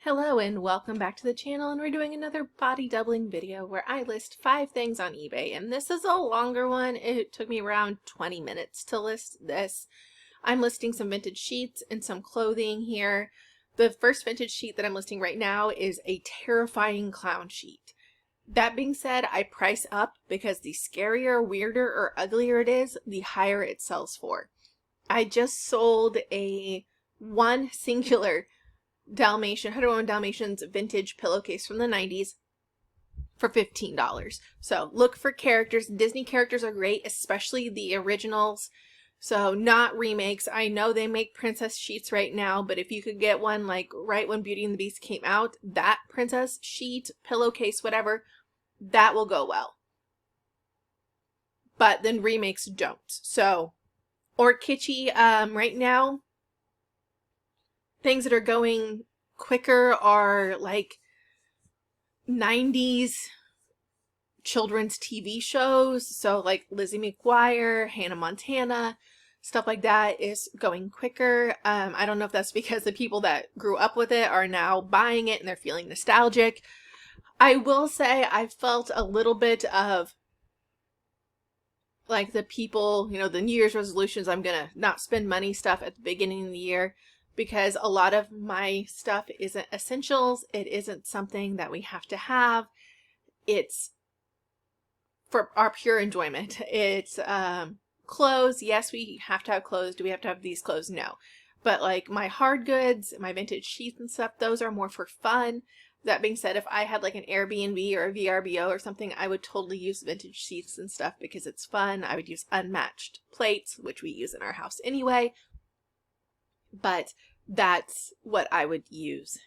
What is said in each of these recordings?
Hello and welcome back to the channel, and we're doing another body doubling video where I list 5 things on eBay, and this is a longer one. It took me around 20 minutes to list this. I'm listing some vintage sheets and some clothing here. The first vintage sheet that I'm listing right now is a terrifying clown sheet. That being said, I price up because the scarier, weirder, or uglier it is, the higher it sells for. I just sold one singular Dalmatian, 101 Dalmatians vintage pillowcase from the 90s for $15. So look for characters. Disney characters are great, especially the originals. So not remakes. I know they make princess sheets right now, but if you could get one like right when Beauty and the Beast came out, that princess sheet, pillowcase, whatever, that will go well. But then remakes don't. So, or kitschy, right now, things that are going quicker are like 90s children's TV shows. So like Lizzie McGuire, Hannah Montana, stuff like that is going quicker. I don't know if that's because the people that grew up with it are now buying it and they're feeling nostalgic. I will say I felt a little bit of like the people, the New Year's resolutions, I'm gonna not spend money stuff at the beginning of the year, because a lot of my stuff isn't essentials. It isn't something that we have to have. It's for our pure enjoyment. It's clothes. Yes, we have to have clothes. Do we have to have these clothes? No. But like my hard goods, my vintage sheets and stuff, those are more for fun. That being said, if I had like an Airbnb or a VRBO or something, I would totally use vintage sheets and stuff because it's fun. I would use unmatched plates, which we use in our house anyway. But that's what I would use.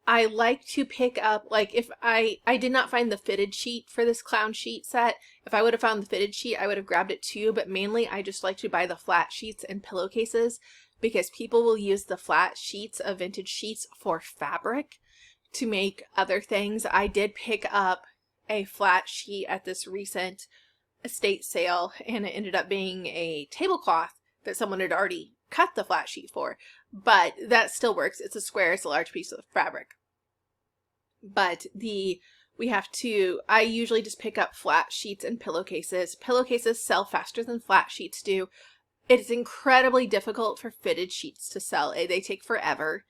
I like to pick up, like if I did not find the fitted sheet for this clown sheet set. If I would have found the fitted sheet, I would have grabbed it too, but mainly I just like to buy the flat sheets and pillowcases because people will use the flat sheets of vintage sheets for fabric to make other things. I did pick up a flat sheet at this recent estate sale, and it ended up being a tablecloth that someone had already cut the flat sheet for, but that still works. It's a square, it's a large piece of fabric. But I usually just pick up flat sheets and pillowcases. Pillowcases sell faster than flat sheets do. It's incredibly difficult for fitted sheets to sell. They take forever.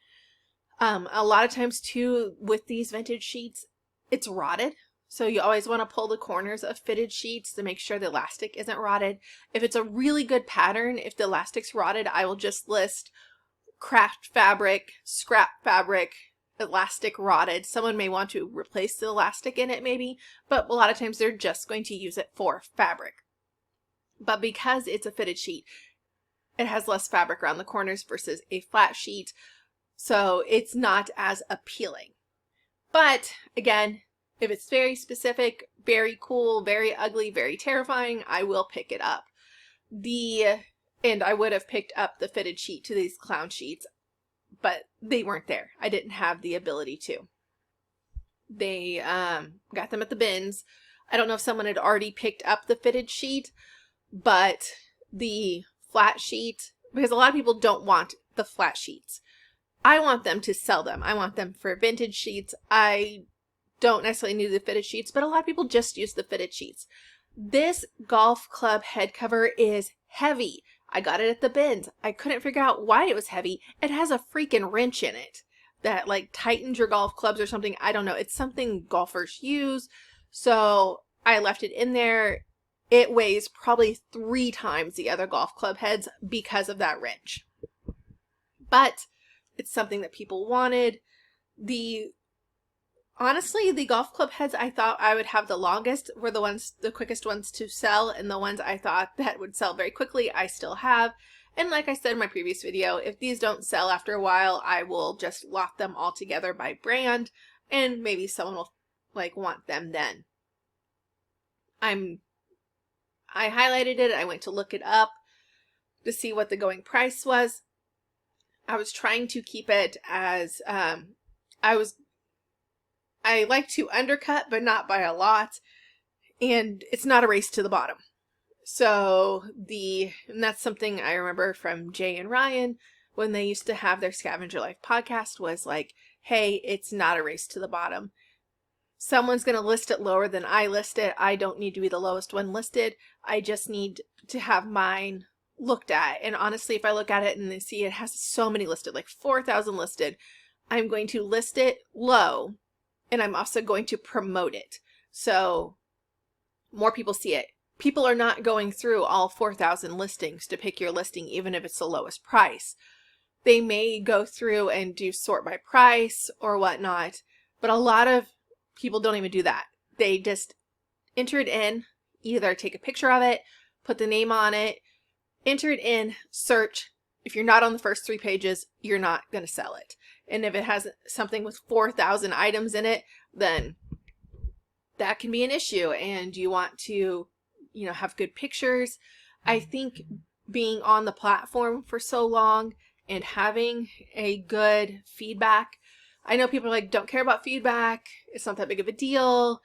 A lot of times too, with these vintage sheets, it's rotted. So you always want to pull the corners of fitted sheets to make sure the elastic isn't rotted. If it's a really good pattern, if the elastic's rotted, I will just list craft fabric, scrap fabric, elastic rotted. Someone may want to replace the elastic in it maybe, but a lot of times they're just going to use it for fabric. But because it's a fitted sheet, it has less fabric around the corners versus a flat sheet, so it's not as appealing. But again, if it's very specific, very cool, very ugly, very terrifying, I will pick it up. And I would have picked up the fitted sheet to these clown sheets, but they weren't there. I didn't have the ability to. They got them at the bins. I don't know if someone had already picked up the fitted sheet, but the flat sheet, because a lot of people don't want the flat sheets. I want them to sell them. I want them for vintage sheets. I don't necessarily need the fitted sheets, but a lot of people just use the fitted sheets. This golf club head cover is heavy. I got it at the bins. I couldn't figure out why it was heavy. It has a freaking wrench in it that like tightens your golf clubs or something. I don't know. It's something golfers use. So I left it in there. It weighs probably 3 times the other golf club heads because of that wrench. But it's something that people wanted. Honestly, the golf club heads I thought I would have the longest were the quickest ones to sell, and the ones I thought that would sell very quickly, I still have. And like I said in my previous video, if these don't sell after a while, I will just lot them all together by brand, and maybe someone will like want them then. I highlighted it. I went to look it up to see what the going price was. I was trying to keep it as, I like to undercut, but not by a lot. And it's not a race to the bottom. So and that's something I remember from Jay and Ryan. when they used to have their Scavenger Life podcast was like, hey, it's not a race to the bottom. Someone's going to list it lower than I list it. I don't need to be the lowest one listed. I just need to have mine looked at. And honestly, if I look at it and they see it has so many listed, like 4,000 listed, I'm going to list it low, and I'm also going to promote it so more people see it. People are not going through all 4,000 listings to pick your listing, even if it's the lowest price. They may go through and do sort by price or whatnot, but a lot of people don't even do that. They just enter it in, either take a picture of it, put the name on it, enter it in, search. If you're not on the first 3 pages, you're not going to sell it. And if it has something with 4,000 items in it, then that can be an issue, and you want to, have good pictures. I think being on the platform for so long and having a good feedback. I know people are like, don't care about feedback. It's not that big of a deal.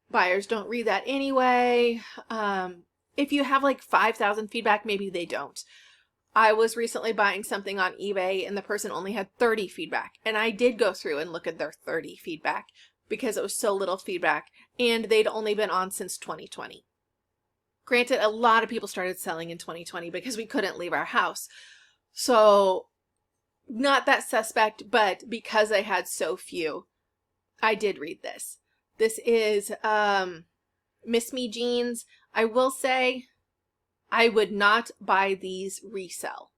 Buyers don't read that anyway. If you have like 5,000 feedback, maybe they don't. I was recently buying something on eBay and the person only had 30 feedback. And I did go through and look at their 30 feedback because it was so little feedback, and they'd only been on since 2020. Granted, a lot of people started selling in 2020 because we couldn't leave our house. So not that suspect, but because I had so few, I did read this. This is Miss Me jeans. I will say I would not buy these resell.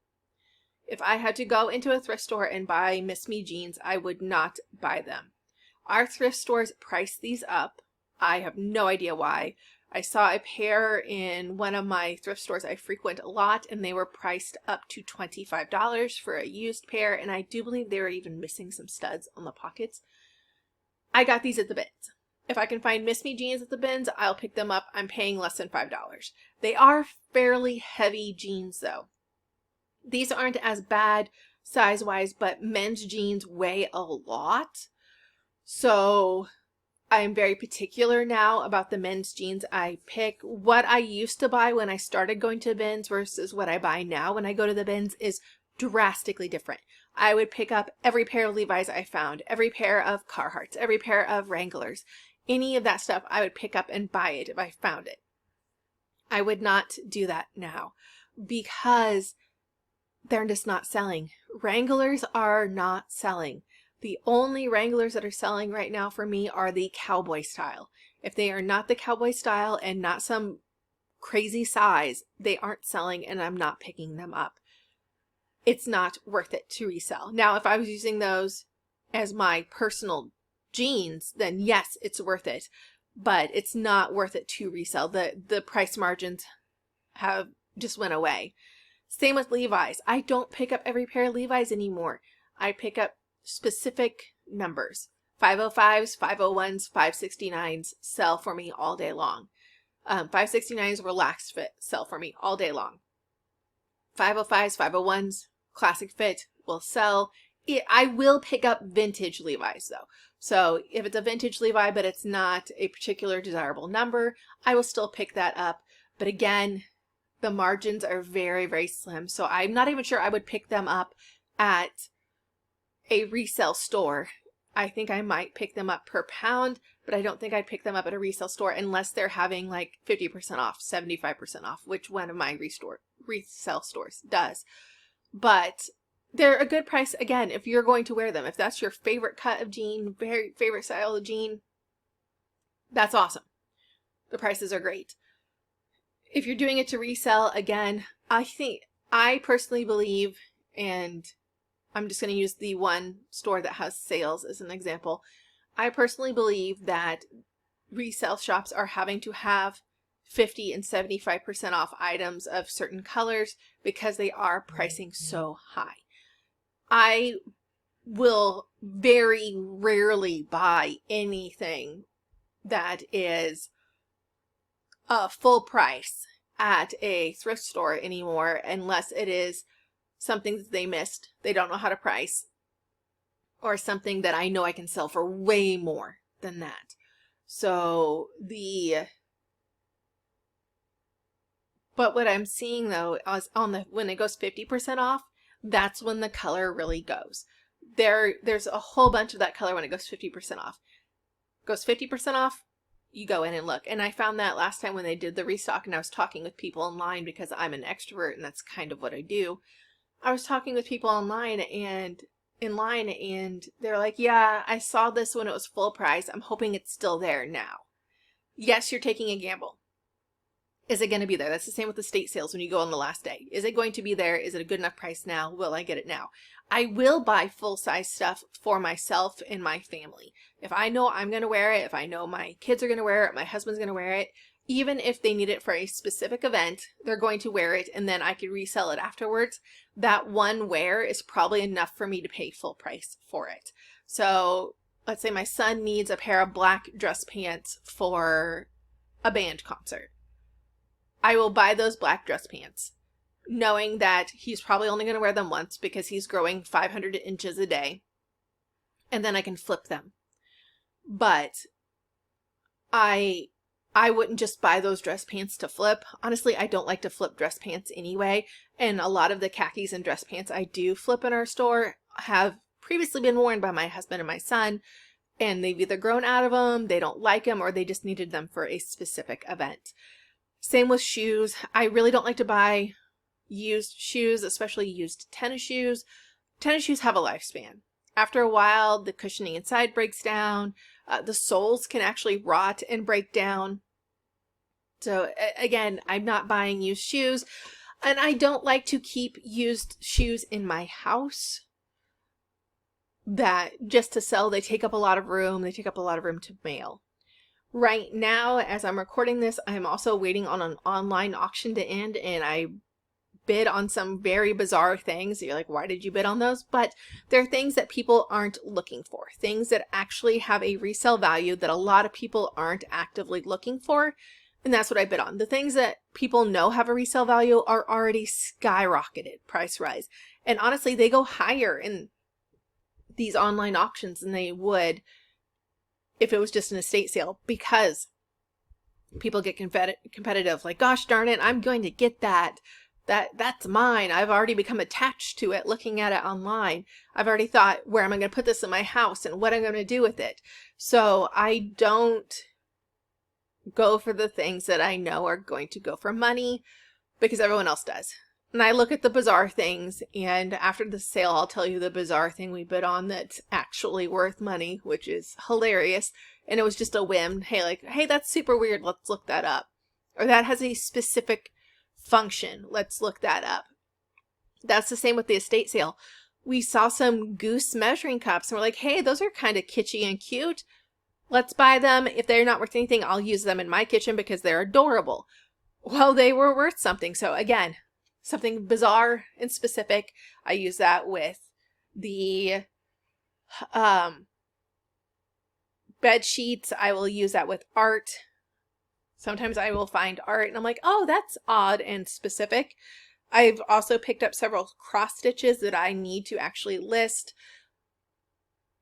If I had to go into a thrift store and buy Miss Me jeans, I would not buy them. Our thrift stores price these up. I have no idea why. I saw a pair in one of my thrift stores I frequent a lot, and they were priced up to $25 for a used pair, and I do believe they were even missing some studs on the pockets. I got these at the bins. If I can find Miss Me jeans at the bins, I'll pick them up. I'm paying less than $5. They are fairly heavy jeans though. These aren't as bad size-wise, but men's jeans weigh a lot. So I'm very particular now about the men's jeans I pick. What I used to buy when I started going to bins versus what I buy now when I go to the bins is drastically different. I would pick up every pair of Levi's I found, every pair of Carhartts, every pair of Wranglers. Any of that stuff I would pick up and buy it if I found it. I would not do that now because they're just not selling. Wranglers are not selling. The only Wranglers that are selling right now for me are the cowboy style. If they are not the cowboy style and not some crazy size, they aren't selling, and I'm not picking them up. It's not worth it to resell. Now, if I was using those as my personal jeans, then yes, it's worth it, but it's not worth it to resell. The price margins have just went away. Same with Levi's. I don't pick up every pair of Levi's anymore. I pick up specific numbers. 505s, 501s, 569s sell for me all day long. 569s relaxed fit sell for me all day long. 505s, 501s, classic fit will sell. I will pick up vintage Levi's though. So if it's a vintage Levi, but it's not a particular desirable number, I will still pick that up. But again, the margins are very, very slim. So I'm not even sure I would pick them up at a resale store. I think I might pick them up per pound, but I don't think I'd pick them up at a resale store unless they're having like 50% off, 75% off, which one of my resale stores does. But they're a good price, again, if you're going to wear them. If that's your favorite cut of jean, very favorite style of jean, that's awesome. The prices are great. If you're doing it to resell, again, I personally believe, and I'm just going to use the one store that has sales as an example. I personally believe that resale shops are having to have 50 and 75% off items of certain colors because they are pricing so high. I will very rarely buy anything that is a full price at a thrift store anymore unless it is something that they missed, they don't know how to price, or something that I know I can sell for way more than that. So but what I'm seeing though is when it goes 50% off, that's when the color really goes. There's a whole bunch of that color when it goes 50% off. Goes 50% off, you go in and look. And I found that last time when they did the restock, and I was talking with people online because I'm an extrovert and that's kind of what I do. I was talking with people online and in line, and they're like, yeah, I saw this when it was full price. I'm hoping it's still there now. Yes, you're taking a gamble. Is it going to be there? That's the same with the state sales when you go on the last day. Is it going to be there? Is it a good enough price now? Will I get it now? I will buy full-size stuff for myself and my family. If I know I'm going to wear it, if I know my kids are going to wear it, my husband's going to wear it, even if they need it for a specific event, they're going to wear it and then I could resell it afterwards. That one wear is probably enough for me to pay full price for it. So let's say my son needs a pair of black dress pants for a band concert. I will buy those black dress pants, knowing that he's probably only going to wear them once because he's growing 500 inches a day, and then I can flip them. But I wouldn't just buy those dress pants to flip. Honestly, I don't like to flip dress pants anyway, and a lot of the khakis and dress pants I do flip in our store have previously been worn by my husband and my son, and they've either grown out of them, they don't like them, or they just needed them for a specific event. Same with shoes. I really don't like to buy used shoes, especially used tennis shoes. Tennis shoes have a lifespan. After a while, the cushioning inside breaks down. The soles can actually rot and break down. So again, I'm not buying used shoes. And I don't like to keep used shoes in my house that just to sell. They take up a lot of room. They take up a lot of room to mail. Right now, as I'm recording this, I'm also waiting on an online auction to end, and I bid on some very bizarre things. You're like, why did you bid on those? But they're things that people aren't looking for, things that actually have a resale value that a lot of people aren't actively looking for, and that's what I bid on. The things that people know have a resale value are already skyrocketed price rise, and honestly, they go higher in these online auctions than they would if it was just an estate sale, because people get competitive, like, gosh darn it, I'm going to get that. That's mine. I've already become attached to it looking at it online. I've already thought, where am I going to put this in my house and what I'm going to do with it? So I don't go for the things that I know are going to go for money because everyone else does. And I look at the bizarre things, and after the sale, I'll tell you the bizarre thing we bid on that's actually worth money, which is hilarious. And it was just a whim. Hey, that's super weird. Let's look that up. Or that has a specific function. Let's look that up. That's the same with the estate sale. We saw some goose measuring cups, and we're like, hey, those are kind of kitschy and cute. Let's buy them. If they're not worth anything, I'll use them in my kitchen because they're adorable. Well, they were worth something. So again, something bizarre and specific. I use that with the bed sheets. I will use that with art. Sometimes I will find art and I'm like, oh, that's odd and specific. I've also picked up several cross stitches that I need to actually list.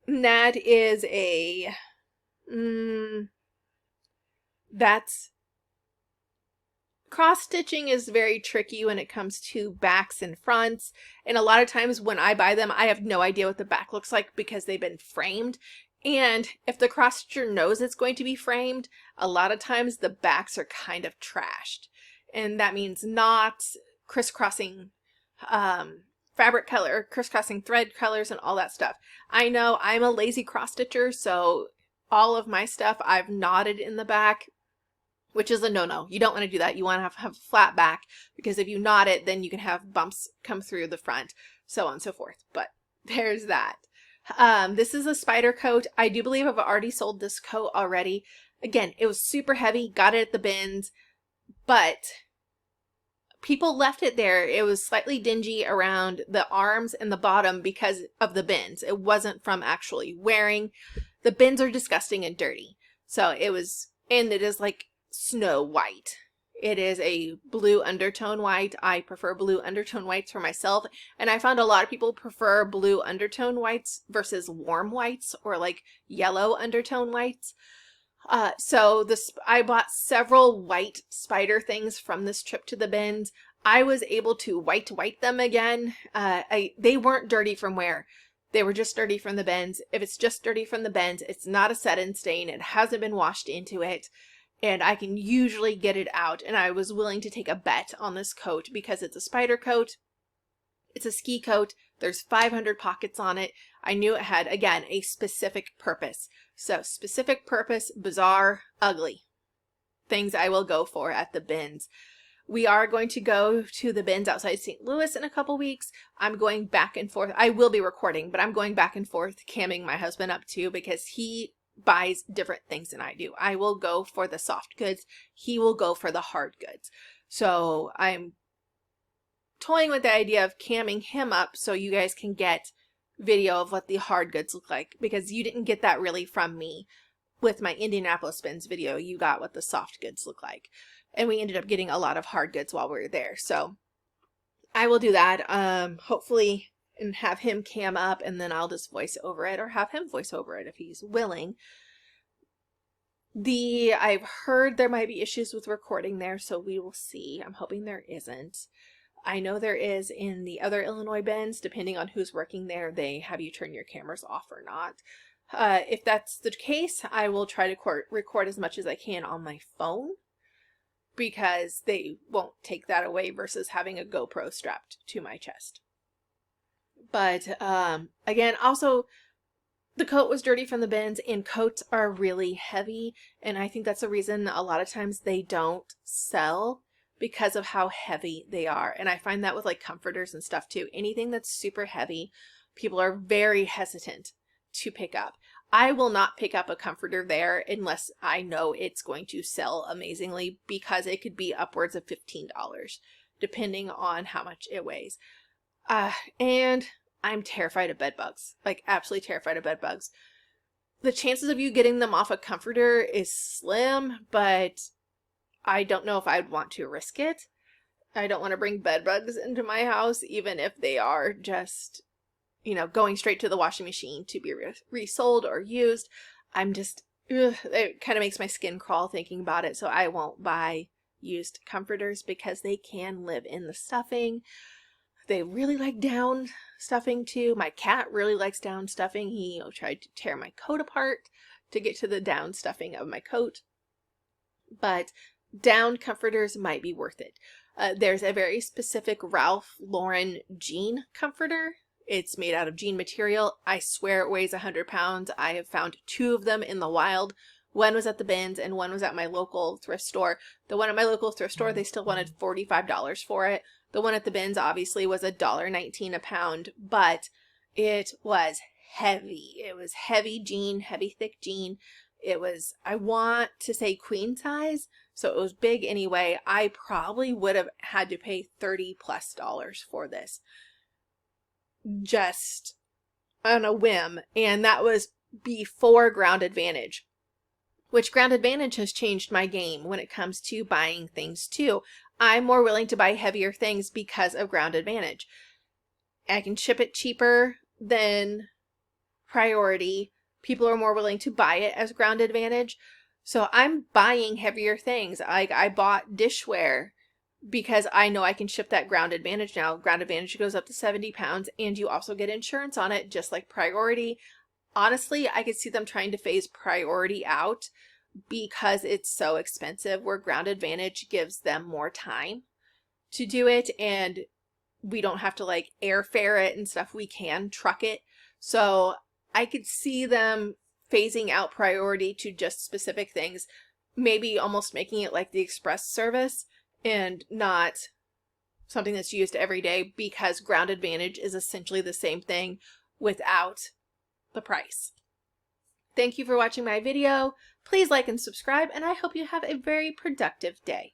And that is cross-stitching is very tricky when it comes to backs and fronts, and a lot of times when I buy them, I have no idea what the back looks like because they've been framed, and if the cross-stitcher knows it's going to be framed, a lot of times the backs are kind of trashed, and that means not crisscrossing fabric color, crisscrossing thread colors, and all that stuff. I know I'm a lazy cross-stitcher, so all of my stuff I've knotted in the back, which is a no-no. You don't want to do that. You want to have a flat back, because if you knot it, then you can have bumps come through the front, so on and so forth. But there's that. This is a spider coat. I do believe I've already sold this coat already. Again, it was super heavy, got it at the bins, but people left it there. It was slightly dingy around the arms and the bottom because of the bins. It wasn't from actually wearing. The bins are disgusting and dirty. So it was, and it is like snow white. It is a blue undertone white. I prefer blue undertone whites for myself, and I found a lot of people prefer blue undertone whites versus warm whites or like yellow undertone whites. So I bought several white spider things from this trip to the bins. I was able to white them again. They weren't dirty from wear. They were just dirty from the bends. If it's just dirty from the bends, it's not a set-in stain. It hasn't been washed into it. And I can usually get it out. And I was willing to take a bet on this coat because it's a spider coat. It's a ski coat. There's 500 pockets on it. I knew it had, again, a specific purpose. So specific purpose, bizarre, ugly. Things I will go for at the bins. We are going to go to the bins outside St. Louis in a couple weeks. I'm going back and forth. I will be recording, but I'm going back and forth camming my husband up too because he buys different things than I do. I will go for the soft goods. He will go for the hard goods. So I'm toying with the idea of camming him up so you guys can get video of what the hard goods look like, because you didn't get that really from me with my Indianapolis bins video. You got what the soft goods look like. And we ended up getting a lot of hard goods while we were there. So I will do that, hopefully, and have him cam up, and then I'll just voice over it, or have him voice over it if he's willing. I've heard there might be issues with recording there, so we will see. I'm hoping there isn't. I know there is in the other Illinois bins. Depending on who's working there, they have you turn your cameras off or not. If that's the case, I will try to record as much as I can on my phone, because they won't take that away versus having a GoPro strapped to my chest. But again, also, the coat was dirty from the bins, and coats are really heavy, and I think that's the reason a lot of times they don't sell, because of how heavy they are. And I find that with like comforters and stuff too. Anything that's super heavy, people are very hesitant to pick up. I will not pick up a comforter there unless I know it's going to sell amazingly, because it could be upwards of $15 depending on how much it weighs. And I'm terrified of bed bugs, like absolutely terrified of bed bugs. The chances of you getting them off a comforter is slim, but I don't know if I'd want to risk it. I don't want to bring bed bugs into my house, even if they are just, you know, going straight to the washing machine to be resold or used. I'm just, it kind of makes my skin crawl thinking about it. So I won't buy used comforters because they can live in the stuffing. They really like down stuffing too. My cat really likes down stuffing. He tried to tear my coat apart to get to the down stuffing of my coat. But down comforters might be worth it. There's a very specific Ralph Lauren jean comforter. It's made out of jean material. I swear it weighs 100 pounds. I have found 2 of them in the wild. One was at the bins and one was at my local thrift store. The one at my local thrift store, they still wanted $45 for it. The one at the bins obviously was $1.19 a pound, but it was heavy. It was heavy jean, heavy thick jean. It was, I want to say queen size, so it was big anyway. I probably would have had to pay $30+ for this, just on a whim, and that was before Ground Advantage, which Ground Advantage has changed my game when it comes to buying things too. I'm more willing to buy heavier things because of Ground Advantage. I can ship it cheaper than Priority. People are more willing to buy it as Ground Advantage. So I'm buying heavier things. I bought dishware because I know I can ship that Ground Advantage now. Ground Advantage goes up to 70 pounds and you also get insurance on it, just like Priority. Honestly, I could see them trying to phase Priority out because it's so expensive, where Ground Advantage gives them more time to do it, and we don't have to like airfare it and stuff. We can truck it. So I could see them phasing out Priority to just specific things, maybe almost making it like the express service and not something that's used every day, because Ground Advantage is essentially the same thing without the price. Thank you for watching my video. Please like and subscribe, and I hope you have a very productive day.